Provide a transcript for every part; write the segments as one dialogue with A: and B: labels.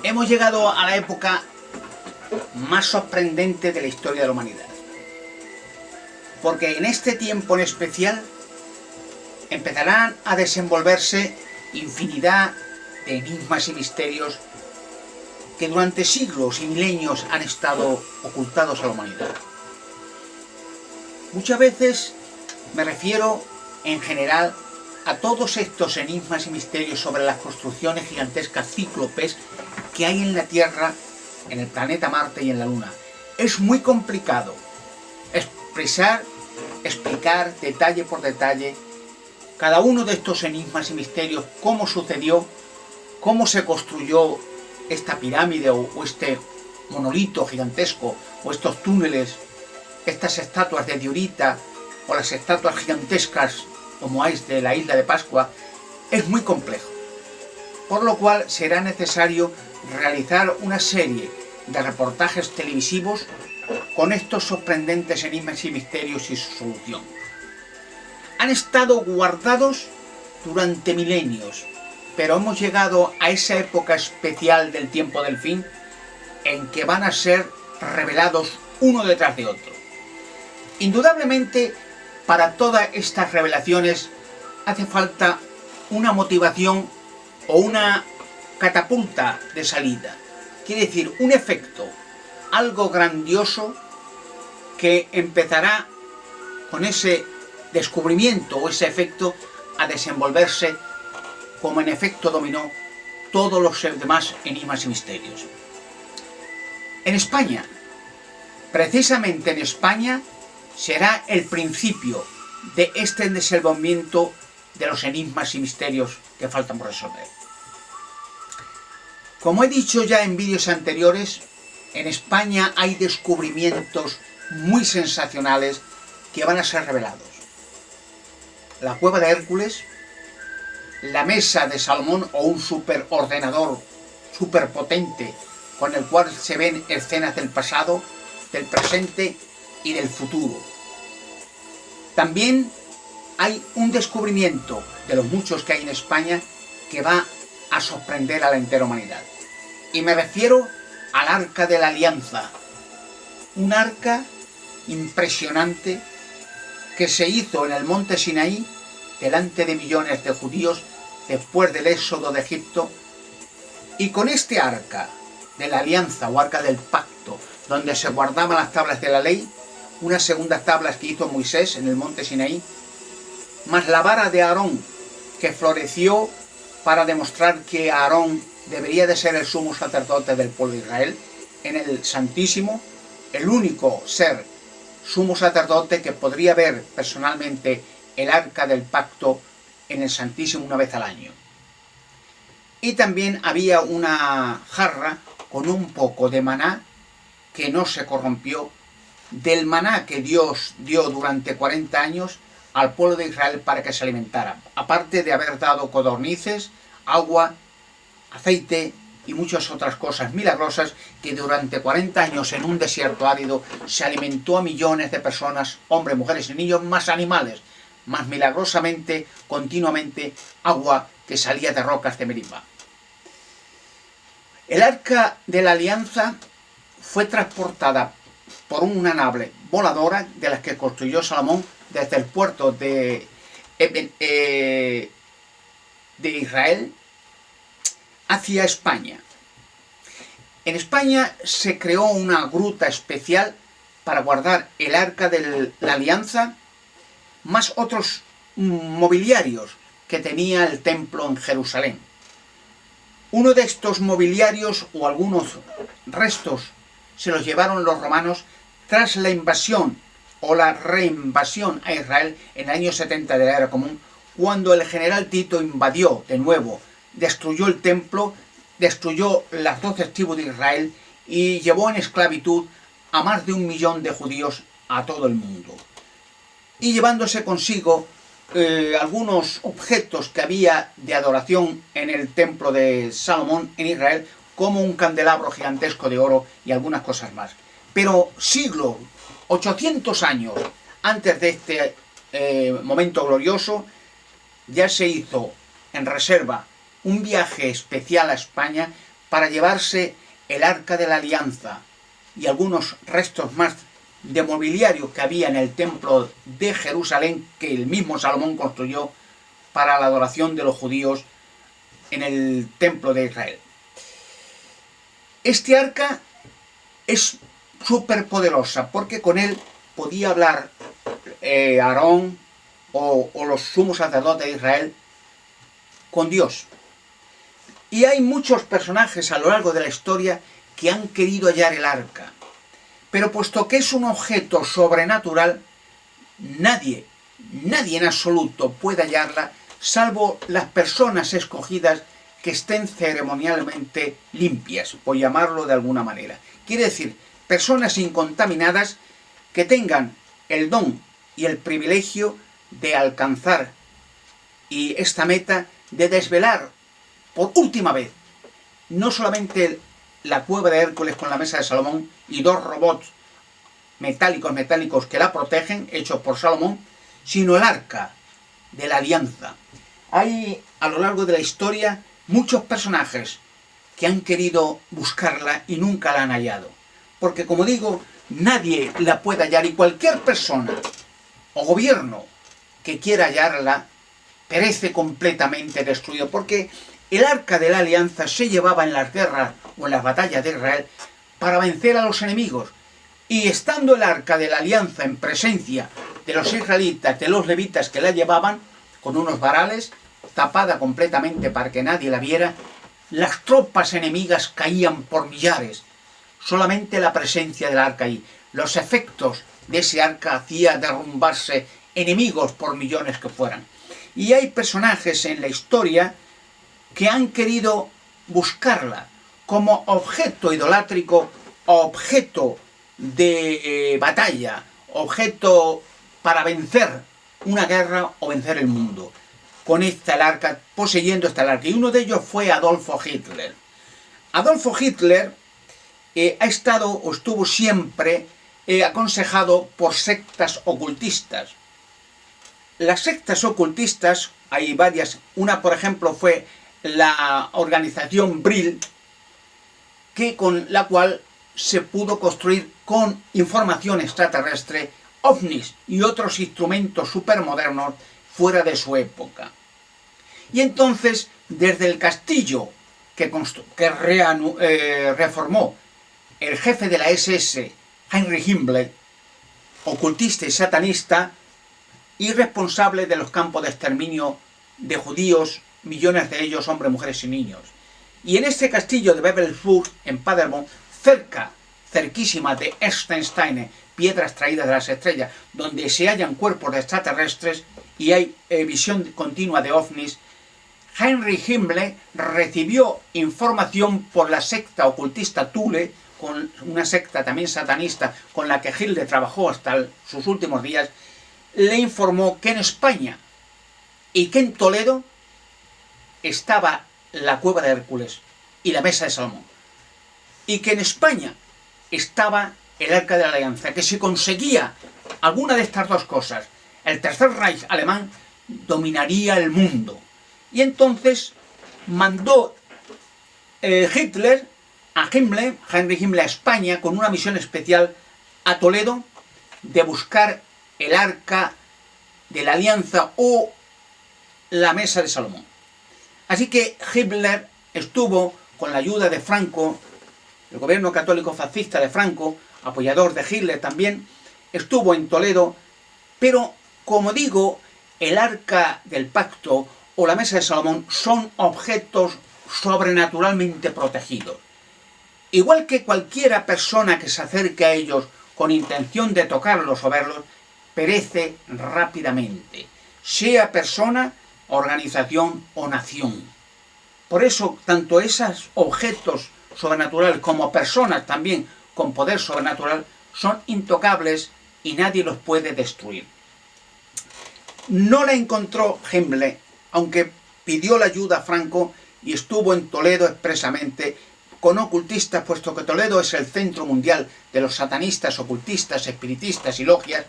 A: Hemos llegado a la época más sorprendente de la historia de la humanidad. Porque en este tiempo en especial empezarán a desenvolverse infinidad de enigmas y misterios que durante siglos y milenios han estado ocultados a la humanidad. Muchas veces me refiero en general a todos estos enigmas y misterios sobre las construcciones gigantescas cíclopes que hay en la Tierra, en el planeta Marte y en la Luna. Es muy complicado explicar detalle por detalle cada uno de estos enigmas y misterios, cómo sucedió, cómo se construyó esta pirámide o este monolito gigantesco, o estos túneles, estas estatuas de diorita, o las estatuas gigantescas como hay de la isla de Pascua. Es muy complejo, por lo cual será necesario realizar una serie de reportajes televisivos con estos sorprendentes enigmas y misterios y su solución. Han estado guardados durante milenios, pero hemos llegado a esa época especial del tiempo del fin en que van a ser revelados uno detrás de otro. Indudablemente, para todas estas revelaciones hace falta una motivación o una catapulta de salida. Quiere decir, un efecto, algo grandioso que empezará con ese descubrimiento o ese efecto a desenvolverse como en efecto dominó todos los demás enigmas y misterios. En España, precisamente en España, será el principio de este desenvolvimiento de los enigmas y misterios que faltan por resolver. Como he dicho ya en vídeos anteriores, en España hay descubrimientos muy sensacionales que van a ser revelados. La cueva de Hércules, la mesa de Salomón o un superordenador superpotente con el cual se ven escenas del pasado, del presente y del futuro. También hay un descubrimiento de los muchos que hay en España que va a sorprender a la entera humanidad. Y me refiero al Arca de la Alianza. Un arca impresionante que se hizo en el monte Sinaí delante de millones de judíos después del éxodo de Egipto. Y con este arca de la alianza o arca del pacto, donde se guardaban las tablas de la ley, unas segundas tablas que hizo Moisés en el monte Sinaí, más la vara de Aarón, que floreció para demostrar que Aarón debería de ser el sumo sacerdote del pueblo de Israel, en el Santísimo, el único ser sumo sacerdote que podría ver personalmente el arca del pacto en el Santísimo una vez al año. Y también había una jarra con un poco de maná que no se corrompió, del maná que Dios dio durante 40 años al pueblo de Israel para que se alimentara, aparte de haber dado codornices, agua, aceite y muchas otras cosas milagrosas que durante 40 años en un desierto árido se alimentó a millones de personas, hombres, mujeres y niños, más animales, más milagrosamente, continuamente, agua que salía de rocas de Meribá. El arca de la alianza fue transportada por una nave voladora de las que construyó Salomón desde el puerto de Israel hacia España. En España se creó una gruta especial para guardar el arca de la alianza, más otros mobiliarios que tenía el templo en Jerusalén. Uno de estos mobiliarios o algunos restos se los llevaron los romanos tras la invasión o la reinvasión a Israel en el año 70 de la Era Común, cuando el general Tito invadió de nuevo, destruyó el templo, destruyó las 12 tribus de Israel y llevó en esclavitud a más de 1 millón de judíos a todo el mundo. Y llevándose consigo algunos objetos que había de adoración en el templo de Salomón en Israel, como un candelabro gigantesco de oro y algunas cosas más. Pero 800 años antes de este momento glorioso, ya se hizo en reserva un viaje especial a España para llevarse el Arca de la Alianza y algunos restos más de mobiliario que había en el templo de Jerusalén que el mismo Salomón construyó para la adoración de los judíos en el templo de Israel. Este arca es súper poderosa porque con él podía hablar Aarón o los sumos sacerdotes de Israel con Dios. Y hay muchos personajes a lo largo de la historia que han querido hallar el arca. Pero puesto que es un objeto sobrenatural, nadie en absoluto puede hallarla, salvo las personas escogidas que estén ceremonialmente limpias, por llamarlo de alguna manera. Quiere decir, personas incontaminadas que tengan el don y el privilegio de alcanzar esta meta de desvelar por última vez no solamente la cueva de Hércules con la mesa de Salomón y 2 robots metálicos que la protegen, hechos por Salomón, sino el arca de la alianza. Hay a lo largo de la historia muchos personajes que han querido buscarla y nunca la han hallado. Porque como digo, nadie la puede hallar y cualquier persona o gobierno que quiera hallarla perece completamente destruido. Porque el arca de la alianza se llevaba en las guerras o en las batallas de Israel para vencer a los enemigos. Y estando el arca de la alianza en presencia de los israelitas, de los levitas que la llevaban, con unos varales, tapada completamente para que nadie la viera, las tropas enemigas caían por millares. Solamente la presencia del arca ahí, los efectos de ese arca hacía derrumbarse enemigos por millones que fueran. Y hay personajes en la historia que han querido buscarla como objeto idolátrico, objeto de batalla, objeto para vencer una guerra o vencer el mundo, con esta arca, poseyendo esta arca. Y uno de ellos fue Adolfo Hitler. Adolfo Hitler ha estado o estuvo siempre aconsejado por sectas ocultistas. Las sectas ocultistas, hay varias, una por ejemplo fue la organización Brill, con la cual se pudo construir con información extraterrestre, ovnis y otros instrumentos supermodernos fuera de su época. Y entonces, desde el castillo que reformó el jefe de la SS, Heinrich Himmler, ocultista y satanista, y responsable de los campos de exterminio de judíos, millones de ellos hombres, mujeres y niños. Y en este castillo de Babelsburg, en Paderborn, cerquísima de Echstein, piedras traídas de las estrellas, donde se hallan cuerpos de extraterrestres y hay visión continua de ovnis, Heinrich Himmler recibió información por la secta ocultista Thule, con una secta también satanista con la que Hitler trabajó hasta sus últimos días. Le informó que en España y que en Toledo estaba la cueva de Hércules y la mesa de Salomón, y que en España estaba el arca de la alianza, que si conseguía alguna de estas dos cosas, el Tercer Reich alemán dominaría el mundo. Y entonces mandó Hitler a Heinrich Himmler a España con una misión especial a Toledo de buscar el arca de la alianza o la mesa de Salomón. Así que Himmler estuvo con la ayuda de Franco, el gobierno católico fascista de Franco, apoyador de Hitler también, estuvo en Toledo, pero como digo, el arca del pacto o la mesa de Salomón son objetos sobrenaturalmente protegidos. Igual que cualquiera persona que se acerque a ellos con intención de tocarlos o verlos, perece rápidamente, sea persona, organización o nación. Por eso, tanto esos objetos sobrenaturales como personas también con poder sobrenatural son intocables y nadie los puede destruir. No la encontró Himmler, aunque pidió la ayuda a Franco y estuvo en Toledo expresamente con ocultistas, puesto que Toledo es el centro mundial de los satanistas, ocultistas, espiritistas y logias,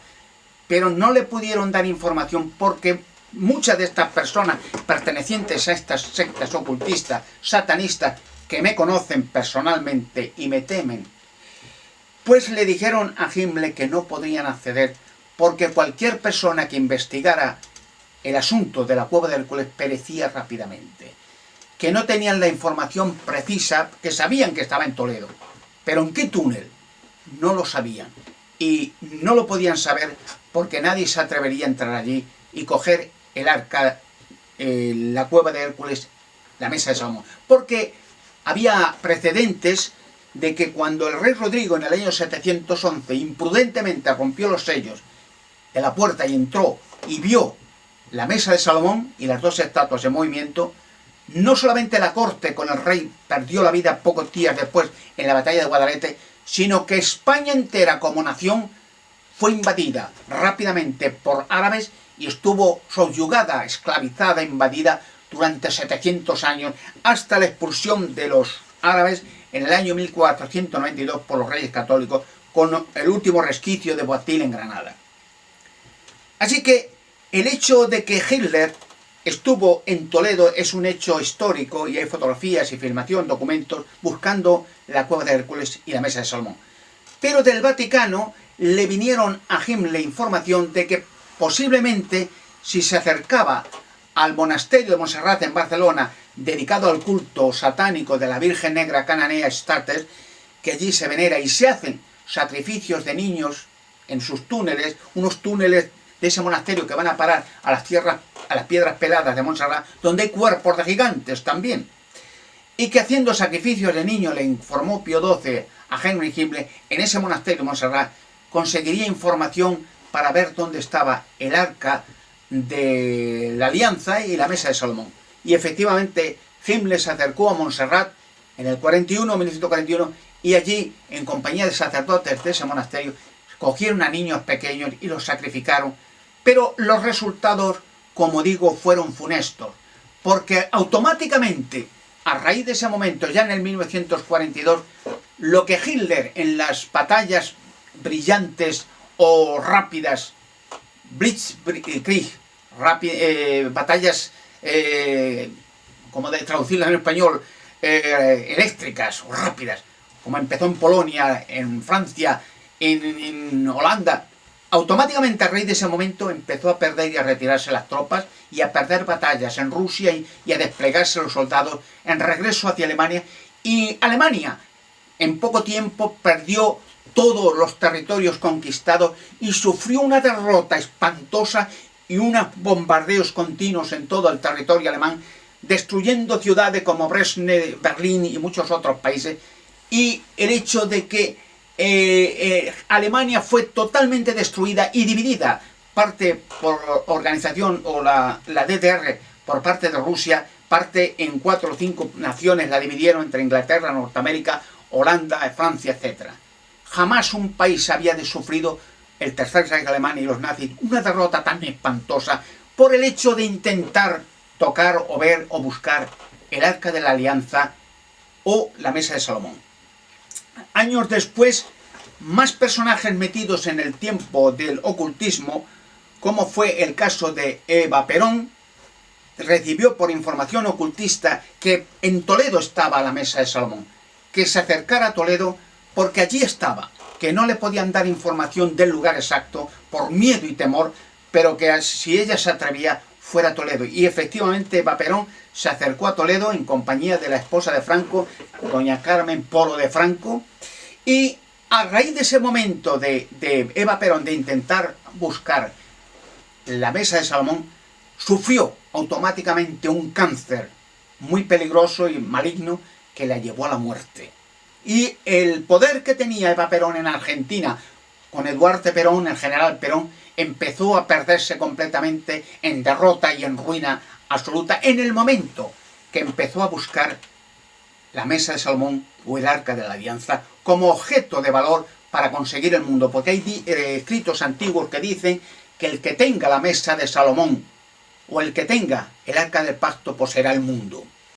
A: pero no le pudieron dar información porque muchas de estas personas pertenecientes a estas sectas ocultistas, satanistas, que me conocen personalmente y me temen, pues le dijeron a Himmler que no podrían acceder porque cualquier persona que investigara el asunto de la cueva de Hércules perecía rápidamente, que no tenían la información precisa, que sabían que estaba en Toledo, pero en qué túnel no lo sabían y no lo podían saber porque nadie se atrevería a entrar allí y coger el arca, la cueva de Hércules, la mesa de Salomón, porque había precedentes de que cuando el rey Rodrigo en el año 711 imprudentemente rompió los sellos de la puerta y entró y vio la mesa de Salomón y las dos estatuas en movimiento, no solamente la corte con el rey perdió la vida pocos días después en la batalla de Guadalete, sino que España entera como nación fue invadida rápidamente por árabes y estuvo subyugada, esclavizada, invadida durante 700 años, hasta la expulsión de los árabes en el año 1492 por los reyes católicos, con el último resquicio de Boabdil en Granada. Así que el hecho de que Hitler estuvo en Toledo es un hecho histórico y hay fotografías y filmación, documentos, buscando la cueva de Hércules y la mesa de Salomón. Pero del Vaticano le vinieron a Himmler información de que posiblemente si se acercaba al monasterio de Montserrat en Barcelona, dedicado al culto satánico de la Virgen Negra Cananea Astartes, que allí se venera y se hacen sacrificios de niños en sus túneles, unos túneles de ese monasterio que van a parar a las tierras, a las piedras peladas de Montserrat, donde hay cuerpos de gigantes también. Y que haciendo sacrificios de niños, le informó Pío XII a Henry Himmler, en ese monasterio de Montserrat conseguiría información para ver dónde estaba el arca de la alianza y la mesa de Salomón. Y efectivamente Himmler se acercó a Montserrat en el 1941, y allí, en compañía de sacerdotes de ese monasterio, cogieron a niños pequeños y los sacrificaron. Pero los resultados, como digo, fueron funestos, porque automáticamente, a raíz de ese momento, ya en el 1942, lo que Hitler en las batallas brillantes o rápidas, Blitzkrieg, batallas, como de traducirlas en español, eléctricas o rápidas, como empezó en Polonia, en Francia, en Holanda, automáticamente a raíz de ese momento empezó a perder y a retirarse las tropas y a perder batallas en Rusia y a desplegarse los soldados en regreso hacia Alemania. Y Alemania en poco tiempo perdió todos los territorios conquistados y sufrió una derrota espantosa y unos bombardeos continuos en todo el territorio alemán, destruyendo ciudades como Breslau, Berlín y muchos otros países. Y el hecho de que Alemania fue totalmente destruida y dividida, parte por organización o la DDR por parte de Rusia, parte en 4 o 5 naciones la dividieron entre Inglaterra, Norteamérica, Holanda, Francia, etc. Jamás un país había sufrido, el Tercer Reich alemán y los nazis, una derrota tan espantosa por el hecho de intentar tocar o ver o buscar el Arca de la Alianza o la Mesa de Salomón. Años después, más personajes metidos en el tiempo del ocultismo, como fue el caso de Eva Perón, recibió por información ocultista que en Toledo estaba la Mesa de Salomón, que se acercara a Toledo porque allí estaba, que no le podían dar información del lugar exacto por miedo y temor, pero que si ella se atrevía fuera a Toledo. Y efectivamente Eva Perón se acercó a Toledo en compañía de la esposa de Franco, doña Carmen Polo de Franco, y a raíz de ese momento de Eva Perón de intentar buscar la Mesa de Salomón, sufrió automáticamente un cáncer muy peligroso y maligno que la llevó a la muerte. Y el poder que tenía Eva Perón en Argentina, con Eduardo Perón, el general Perón, empezó a perderse completamente en derrota y en ruina absoluta en el momento que empezó a buscar la Mesa de Salomón o el Arca de la Alianza como objeto de valor para conseguir el mundo, porque hay escritos antiguos que dicen que el que tenga la Mesa de Salomón o el que tenga el Arca del Pacto poseerá el mundo.